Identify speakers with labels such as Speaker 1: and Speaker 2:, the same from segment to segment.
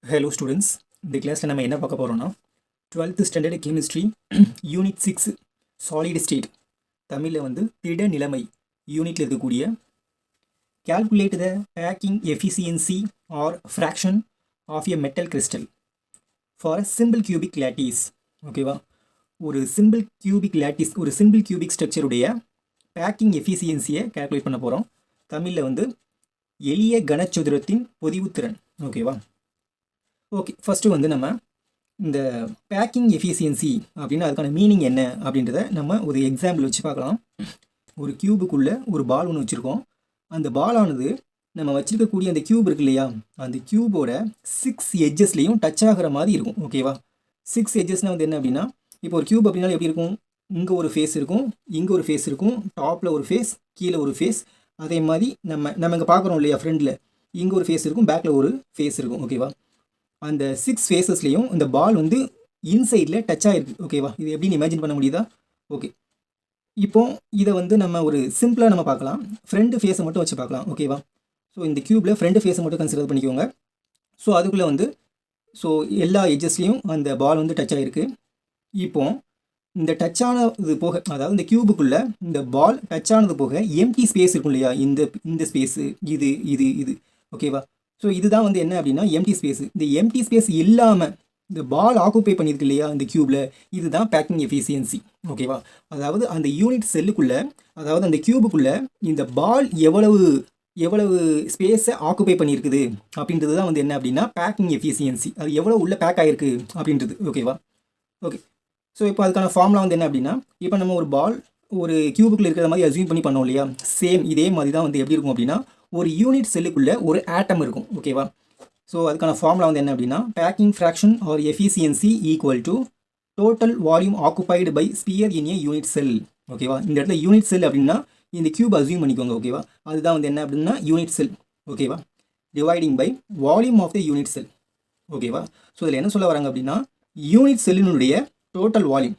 Speaker 1: Hello students, இந்த கிளாஸில் நம்ம என்ன பார்க்க போகிறோம்னா 12th standard chemistry unit 6 solid state தமிழில் வந்து திட நிலைமை யூனிட்டில் இருக்கக்கூடிய calculate the packing efficiency or fraction of a metal crystal for a simple cubic lattice. ஓகேவா, ஒரு சிம்பிள் கியூபிக் லேட்டிஸ் ஒரு சிம்பிள் கியூபிக் ஸ்ட்ரக்சருடைய பேக்கிங் எஃபிசியன்சியை கால்குலேட் பண்ண போகிறோம். தமிழில் வந்து எளிய கனச்சதுரத்தின் பொதிவுத்திறன். ஓகேவா, ஓகே, ஃபஸ்ட்டு வந்து நம்ம இந்த பேக்கிங் எஃபிசியன்சி அப்படின்னா அதுக்கான மீனிங் என்ன அப்படின்றத நம்ம ஒரு எக்ஸாம்பிள் வச்சு பார்க்கலாம். ஒரு கியூபுக்குள்ளே ஒரு பால் ஒன்று வச்சுருக்கோம். அந்த பாலானது நம்ம வச்சுருக்கக்கூடிய அந்த கியூப் இருக்கு இல்லையா, அந்த கியூபோட 6 எட்ஜஸ்லேயும் டச் ஆகிற மாதிரி இருக்கும். ஓகேவா, 6 எட்ஜஸ்னால் வந்து என்ன அப்படின்னா, இப்போ ஒரு கியூப் அப்படின்னாலும் எப்படி இருக்கும், இங்கே ஒரு ஃபேஸ் இருக்கும், இங்கே ஒரு ஃபேஸ் இருக்கும், டாப்பில் ஒரு ஃபேஸ், கீழே ஒரு ஃபேஸ். அதே மாதிரி நம்ம இங்கே பார்க்குறோம் இல்லையா, ஃப்ரண்டில் இங்கே ஒரு ஃபேஸ் இருக்கும், பேக்கில் ஒரு ஃபேஸ் இருக்கும். ஓகேவா, அந்த 6 ஃபேஸஸ்லேயும் இந்த பால் வந்து இன்சைடில் டச் ஆகிருக்கு. ஓகேவா, இது எப்படின்னு இமேஜின் பண்ண முடியுதா? ஓகே, இப்போ இதை வந்து நம்ம ஒரு சிம்பிளாக நம்ம பார்க்கலாம். ஃப்ரண்ட் ஃபேஸை மட்டும் வச்சு பார்க்கலாம். ஓகேவா, ஸோ இந்த கியூப்பில் ஃப்ரண்ட் ஃபேஸை மட்டும் கன்சிடர் பண்ணிக்கோங்க. ஸோ அதுக்குள்ளே வந்து எல்லா எட்ஜஸ்லேயும் அந்த பால் வந்து டச் ஆகிருக்கு. இப்போ இந்த டச் ஆனது போக, அதாவது இந்த கியூபுக்குள்ளே இந்த பால் டச் ஆனது போக எம்டி ஸ்பேஸ் இருக்கும் இல்லையா, இந்த ஸ்பேஸு இது இது இது ஓகேவா. ஸோ இதுதான் வந்து என்ன அப்படின்னா எம்டி ஸ்பேஸ். இந்த எம்டி ஸ்பேஸ் இல்லாமல் இந்த பால் ஆக்குப்பை பண்ணியிருக்கு இல்லையா இந்த கியூபில், இதுதான் பேக்கிங் எஃபிசியன்சி. ஓகேவா, அதாவது அந்த யூனிட் செல்லுக்குள்ளே, அதாவது அந்த கியூபுக்குள்ளே இந்த பால் எவ்வளவு ஸ்பேஸை ஆக்குப்பை பண்ணியிருக்குது அப்படின்றது தான் வந்து என்ன அப்படின்னா பேக்கிங் எஃபிசியன்சி. அது எவ்வளோ உள்ளே பேக் ஆகிருக்கு அப்படின்றது. ஓகேவா, ஓகே. ஸோ இப்போ அதுக்கான ஃபார்முலா வந்து என்ன அப்படின்னா, இப்போ நம்ம ஒரு பால் ஒரு கியூபுக்குள்ளே இருக்கிற மாதிரி அஸ்யூம் பண்ணி பண்ணோம் இல்லையா, சேம் இதே மாதிரி தான் வந்து எப்படி இருக்கும் அப்படின்னா, ஒரு யூனிட் செல்லுக்குள்ளே ஒரு ஆட்டம் இருக்கும். ஓகேவா, ஸோ அதுக்கான ஃபார்முலா வந்து என்ன அப்படின்னா, packing fraction or efficiency equal to total volume occupied by sphere in a unit cell. ஓகேவா, இந்த இடத்துல யூனிட் செல் அப்படின்னா இந்த கியூப் அஸ்யூம் பண்ணிக்கோங்க. ஓகேவா, அதுதான் வந்து என்ன அப்படின்னா யூனிட் செல். ஓகேவா, dividing by volume of the unit cell. ஓகேவா, ஸோ இதில் என்ன சொல்ல வராங்க அப்படின்னா, யூனிட் செல்லினுடைய டோட்டல் வால்யூம்,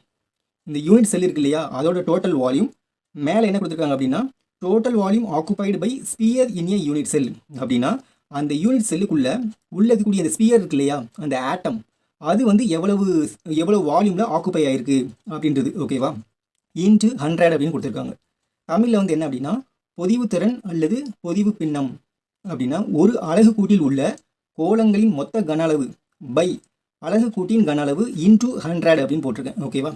Speaker 1: இந்த யூனிட் செல் இருக்கு இல்லையா அதோட டோட்டல் வால்யூம் மேலே என்ன கொடுத்துருக்காங்க அப்படின்னா total volume occupied by sphere in a unit cell. அப்படின்னா அந்த யூனிட் செல்லுக்குள்ளே உள்ளதுக்கூடிய அந்த ஸ்பியர் இருக்கு இல்லையா, அந்த ஆட்டம், அது வந்து எவ்வளவு வால்யூமில் ஆக்குப்பை ஆகிருக்கு அப்படின்றது. ஓகேவா, இன்ட்டு 100 அப்படின்னு கொடுத்துருக்காங்க. தமிழில் வந்து என்ன அப்படின்னா பொதிவுத்திறன் அல்லது பொதிவு பின்னம் அப்படின்னா ஒரு அலகு கூட்டில் உள்ள கோளங்களின் மொத்த கன அளவு பை அலகு கூட்டின் கன அளவு இன்ட்டு 100 அப்படின்னு போட்டிருக்கேன். ஓகேவா,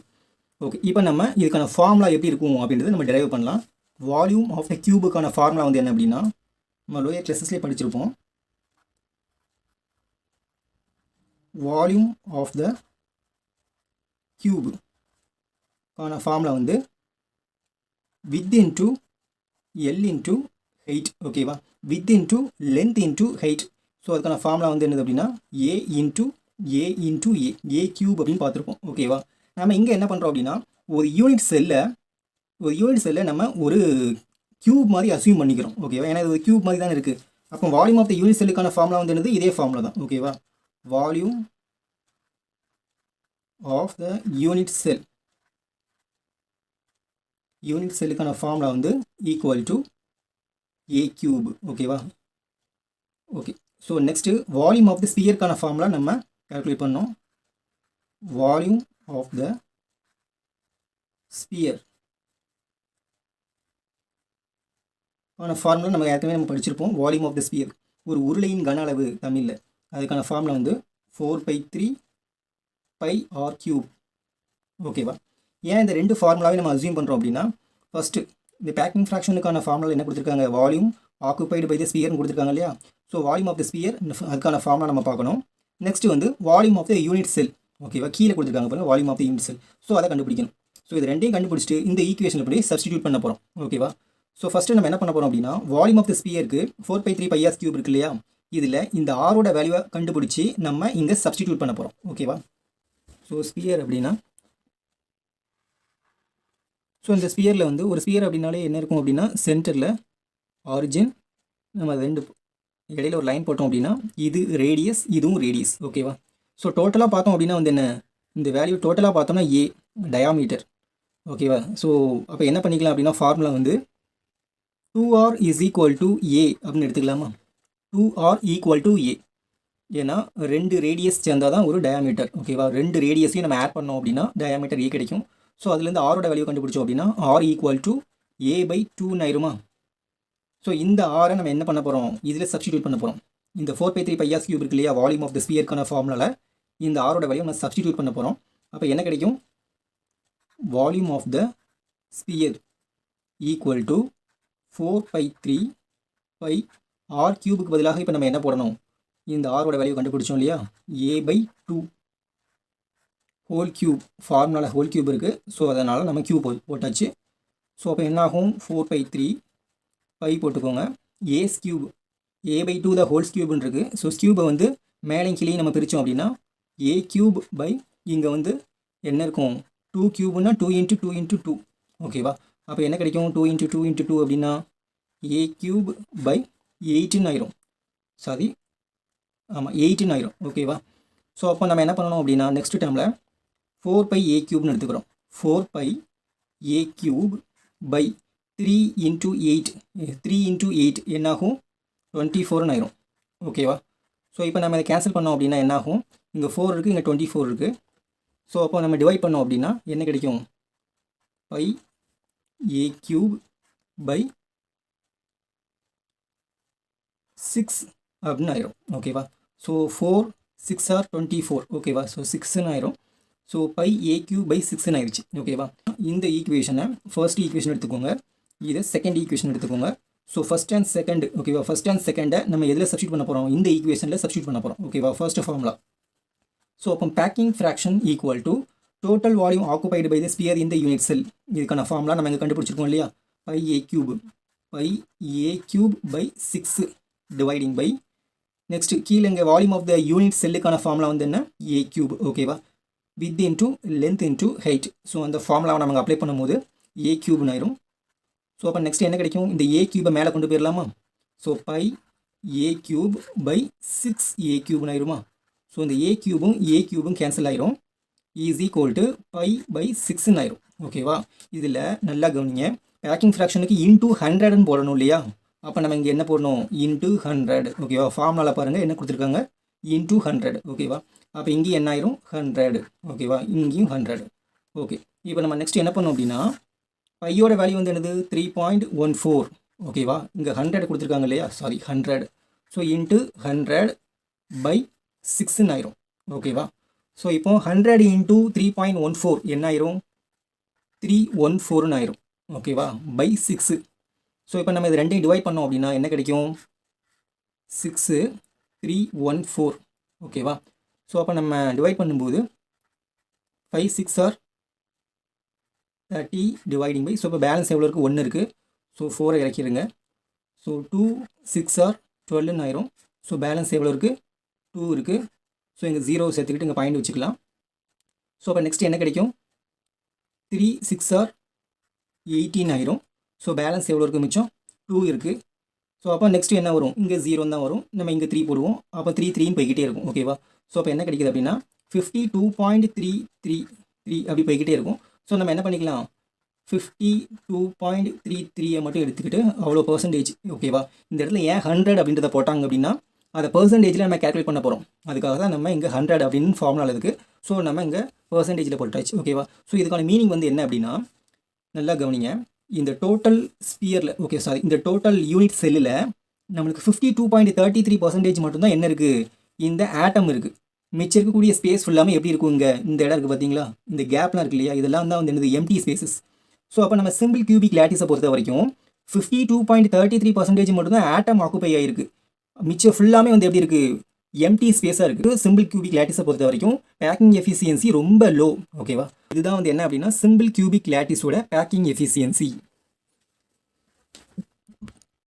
Speaker 1: ஓகே. இப்போ நம்ம இதுக்கான ஃபார்முலா எப்படி இருக்கும் அப்படின்றத நம்ம டெரைவ் பண்ணலாம். வால்யூம் ஆஃப் த கியூபுக்கான ஃபார்முலா வந்து என்ன அப்படின்னா நம்ம லோயர் கிளாஸஸ்லேயே படிச்சிருப்போம். வால்யூம் ஆஃப் த கியூபுக்கான ஃபார்முலா வந்து width into L into height. ஓகேவா, width into length into height. So அதுக்கான ஃபார்முலா வந்து என்னது அப்படின்னா ஏ இன்ட்டு ஏ கியூப் அப்படின்னு பார்த்துருப்போம். ஓகேவா, நம்ம இங்கே என்ன பண்ணுறோம் அப்படின்னா ஒரு யூனிட் செல்லை நம்ம ஒரு கியூப் மாதிரி அஸ்யூம் பண்ணிக்கிறோம். ஓகேவா, ஏன்னா இது ஒரு கியூப் மாதிரி தான் இருக்குது. அப்போ வால்யூம் ஆஃப் த யூனிட் செல்லுக்கான ஃபார்முலா வந்து என்னது, இதே ஃபார்முலா தான். ஓகேவா, வால்யூம் ஆஃப் த யூனிட் செல்லுக்கான ஃபார்முலா வந்து ஈக்குவல் டு ஏ கியூப். ஓகேவா, okay. So next volume of the ஸ்பியருக்கான ஃபார்முலா நம்ம கால்குலேட் பண்ணோம். வால்யூம் ஆஃப் த ஸ்பியர் ஆன ஃபார்முலா நம்ம ஏற்கனவே நம்ம படிச்சிருப்போம். வால்யூம் ஆஃப் த ஸ்பியர் ஒரு உருளையின் கன அளவு தமிழில், அதுக்கான ஃபார்முலா வந்து 4/3 பை ஆர் கியூப். ஓகேவா, ஏன் இந்த ரெண்டு ஃபார்முலாவே நம்ம அஸ்யூம் பண்ணுறோம் அப்படின்னா, ஃபஸ்ட்டு இந்த பேக்கிங் ஃப்ராக்ஷனுக்கான ஃபார்முலா என்ன கொடுத்துருக்காங்க, வால்யூம் ஆக்குபைடு பை த ஸ்பியர்னு கொடுத்துருக்காங்க இல்லையா. So volume of the sphere அதுக்கான ஃபார்முலா நம்ம பார்க்கணும். நெக்ஸ்ட்டு வந்து volume of the unit cell. ஓகேவா, கீழே கொடுத்துருக்காங்க பாருங்கள் volume of the unit cell. So அதை கண்டுபிடிக்கணும். ஸோ இது ரெண்டையும் கண்டுபிடிச்சிட்டு இந்த ஈக்குவேஷன் படி சப்ஸ்டிடியூட் பண்ண போகிறோம். ஓகேவா, ஸோ ஃபஸ்ட்டு நம்ம என்ன பண்ண போகிறோம் அப்படின்னா வால்யூம் ஆஃப் த ஸ்பியருக்கு 4/3 பை ஆர் கியூப் இருக்கு இல்லையா, இதில் இந்த ஆரோட வேல்யூவை கண்டுபிடிச்சி நம்ம இங்கே சப்ஸ்டிடியூட் பண்ண போகிறோம். ஓகேவா, ஸோ ஸ்பியர் அப்படின்னா, ஸோ இந்த ஸ்பியரில் வந்து ஒரு ஸ்பியர் அப்படின்னாலே என்ன இருக்கும் அப்படின்னா சென்டரில் ஆரிஜின், நம்ம ரெண்டு இடையில ஒரு லைன் போட்டோம் அப்படின்னா இது ரேடியஸ், இதுவும் ரேடியஸ். ஓகேவா, ஸோ டோட்டலாக பார்த்தோம் அப்படின்னா வந்து என்ன, இந்த வேல்யூ டோட்டலாக பார்த்தோம்னா ஏ டயாமீட்டர். ஓகேவா, ஸோ அப்போ என்ன பண்ணிக்கலாம் அப்படின்னா ஃபார்முலா வந்து 2r இஸ் ஈக்குவல் டு ஏ அப்படின்னு எடுத்துக்கலாமா. 2r ஈக்குவல் டு ஏ. ஏன்னா 2 ரேடியஸ் சேர்ந்தால் தான் ஒரு டயாமீட்டர். ஓகேவா, 2 ரேடியஸையும் நம்ம ஆட் பண்ணோம் அப்படின்னா டயாமீட்டர் ஏ கிடைக்கும். ஸோ அதுலேருந்து ஆரோட வேல்யூ கண்டுபிடிச்சோம் அப்படின்னா ஆர் ஈக்குவல் டு A/2 ஆயிருமா. ஸோ இந்த ஆரை நம்ம என்ன பண்ண போகிறோம், இதில் சப்ஸ்டிடியூட் பண்ண போகிறோம். இந்த 4/3πs³ இருக்கு இல்லையா, வால்யூம் ஆஃப் த ஸ்பியருக்கான ஃபார்முலாவில் இந்த ஆரோட வேல்யூ நம்ம சப்ஸ்டிடியூட் பண்ண போகிறோம். அப்போ என்ன கிடைக்கும், volume of the sphere equal to 4/3πr³ பதிலாக இப்போ நம்ம என்ன போடணும், இந்த ஆரோட வேல்யூ கண்டுபிடிச்சோம் இல்லையா, A/2 ஹோல் கியூப், ஃபார்முலாவில் ஹோல் கியூப் இருக்குது. ஸோ அதனால் நம்ம கியூப் போட்டாச்சு. ஸோ அப்போ என்னாகும், 4/3 போட்டுக்கோங்க, A³ A/2 த ஹோல்ஸ் கியூப்னு இருக்குது. ஸோ கியூபை வந்து மேலையும் கீழே நம்ம பிரித்தோம் அப்படின்னா A³ இங்கே வந்து என்ன இருக்கும், 2 கியூப்னா 2 × 2 × 2. ஓகேவா, அப்போ என்ன கிடைக்கும், 2 × 2 × 2 அப்படின்னா A³/8 ஆயிரும். சாரி, ஆமாம் 8 ஆயிரும். ஓகேவா, ஸோ அப்போ நம்ம என்ன பண்ணணும் அப்படின்னா நெக்ஸ்ட் டைமில் 4πA³ எடுத்துக்கிறோம். 4πA³/3 × 8 3 × 8 என்னாகும், 24 ஆயிரும். ஓகேவா, ஸோ இப்போ நம்ம இதை கேன்சல் பண்ணோம் அப்படின்னா என்னாகும், இங்கே 4 இருக்குது, இங்கே 24 இருக்குது. ஸோ அப்போ நம்ம டிவைட் பண்ணோம் அப்படின்னா என்ன கிடைக்கும், πA³/6 அப்படின்னு ஆயிரும். ஓகேவா, ஸோ 4 6 are 24. ஓகேவா, ஸோ 6ன்னு ஆயிரும். ஸோ πA³/6 ஆயிடுச்சு. ஓகேவா, இந்த ஈக்குவேஷனை ஃபர்ஸ்ட் ஈக்குவேஷன் எடுத்துக்கோங்க, இதை செகண்ட் ஈக்குவேஷன் எடுத்துக்கோங்க. ஸோ ஃபர்ஸ்ட் அண்ட் செகண்ட், ஓகேவா, ஃபர்ஸ்ட் அண்ட் செகண்டை நம்ம எதில் சப்ஸ்டியூட் பண்ண போகிறோம், இந்த ஈக்குவேஷனில் சப்ஸ்டியூட் பண்ண போகிறோம். ஓகேவா, ஃபர்ஸ்ட் ஃபார்முலா. ஸோ அப்போ packing fraction equal to total volume occupied by the sphere இந்த யூனிட் செல். இதுக்கான ஃபார்முலா நம்ம இங்கே கண்டுபிடிச்சிருக்கோம் இல்லையா, πA³/6 டிவைடிங் பை நெக்ஸ்ட் கீழே இங்கே வால்யூம் ஆஃப் த யூனிட் செல்லுக்கான ஃபார்முலா வந்து என்ன, A³. ஓகேவா, width into length into height. So அந்த ஃபார்முலாவை நம்ம அப்ளை பண்ணும்போது A³ ஆயிரும். ஸோ அப்போ நெக்ஸ்ட் என்ன கிடைக்கும், இந்த A³ மேலே கொண்டு போயிடலாமா. ஸோ πA³/6 ஆயிருமா. ஸோ இந்த A³ கேன்சல் ஆயிரும், இஸ் ஈக்குவல் டு π/6 ஆயிரும். ஓகேவா, இதில் நல்லா கவனிங்க, பேக்கிங் ஃப்ராக்ஷனுக்கு இன்டூ 100ன்னு போடணும் இல்லையா, அப்போ நம்ம இங்கே என்ன போடணும், இன்டூ 100. ஓகேவா, ஃபார்முலாவில் பாருங்கள் என்ன கொடுத்துருக்காங்க, இன்டூ 100. ஓகேவா, அப்போ இங்கேயும் என்ன ஆயிரும், 100. ஓகேவா, இங்கேயும் 100. ஓகே, இப்போ நம்ம நெக்ஸ்ட் என்ன பண்ணோம் அப்படின்னா பையோட வேல்யூ வந்து என்னது, 3.14. ஓகேவா, இங்கே 100 கொடுத்துருக்காங்க இல்லையா, சாரி 100. ஸோ இன்ட்டு 100/6 ஆயிரும். ஓகேவா, ஸோ இப்போ 100 × 3.14 என்ன ஆயிரும், 314 ஆயிரும். ஓகேவா, /6. ஸோ இப்போ நம்ம இது ரெண்டையும் டிவைட் பண்ணோம் அப்படின்னா என்ன கிடைக்கும், 6 314. ஓகேவா, ஸோ அப்போ நம்ம டிவைட் பண்ணும்போது 5 6 are 30 டிவைடிங் பை, ஸோ இப்போ பேலன்ஸ் எவ்வளோ இருக்குது, 1 இருக்குது. ஸோ 4 இறக்கிடுங்க. ஸோ 2 6 are 12 ஆயிரும். ஸோ பேலன்ஸ் எவ்வளோ இருக்குது, 2 இருக்குது. ஸோ இங்கே 0 சேர்த்துக்கிட்டு இங்கே பாயிண்ட் வச்சுக்கலாம். ஸோ அப்போ நெக்ஸ்ட் என்ன கிடைக்கும், 3 6 are 18 ஆயிரும். ஸோ பேலன்ஸ் எவ்வளோ இருக்குது, மிச்சம் 2 இருக்குது. ஸோ அப்போ நெக்ஸ்ட் என்ன வரும், இங்கே 0 தான் வரும், நம்ம இங்கே 3 போடுவோம். அப்போ 3 போய்கிட்டே இருக்கும். ஓகேவா, ஸோ அப்போ என்ன கிடைக்குது அப்படின்னா 52.333 அப்படி போய்கிட்டே இருக்கும். ஸோ நம்ம என்ன பண்ணிக்கலாம், 52.33 மட்டும் எடுத்துக்கிட்டு அவ்வளோ பர்சன்டேஜ். ஓகேவா, இந்த இடத்துல ஏன் 100 அப்படின்றத போட்டாங்க அப்படின்னா அதை பர்சன்டேஜில் நம்ம கேல்குலேட் பண்ண போகிறோம். அதுக்காக தான் நம்ம இங்கே 100 அப்படின்னு ஃபார்முலா இருக்குது. ஸோ நம்ம இங்கே பர்சன்டேஜில் போட்டாச்சு. ஓகேவா, ஸோ இதுக்கான மீனிங் வந்து என்ன அப்படின்னா நல்லா கவனிங்க, இந்த டோட்டல் ஸ்பியரில், ஓகே சாரி, இந்த டோட்டல் யூனிட் செல்லில் நம்மளுக்கு 52.33% மட்டும்தான் என்ன இருக்குது, இந்த ஆட்டம் இருக்குது. மிச்சம் இருக்கக்கூடிய ஸ்பேஸ் ஃபுல்லாமே எப்படி இருக்கும், இங்கே இந்த இடம் இருக்குது பார்த்தீங்களா, இந்த கேப்லாம் இருக்கு இல்லையா, இதெல்லாம் தான் வந்து என்னது, எம்டி ஸ்பேசஸ். ஸோ அப்போ நம்ம சிம்பிள் கியூபிக் லேட்டிஸை பொறுத்த வரைக்கும் 52.33% மட்டும்தான் ஆட்டம் ஆக்குப்பை ஆகிருக்கு. மிச்சம் ஃபுல்லாமே வந்து எப்படி இருக்குது, எம்டி ஸ்பேஸாக இருக்குது. சிம்பிள் கியூபிக் லேட்டிஸை பொறுத்த வரைக்கும் பேக்கிங் எஃபிஷியன்சி ரொம்ப லோ. ஓகேவா, இதுதான் வந்து என்ன அப்படின்னா சிம்பிள் கியூபிக் லேட்டிஸோட பேக்கிங் எஃபிஷியன்சி.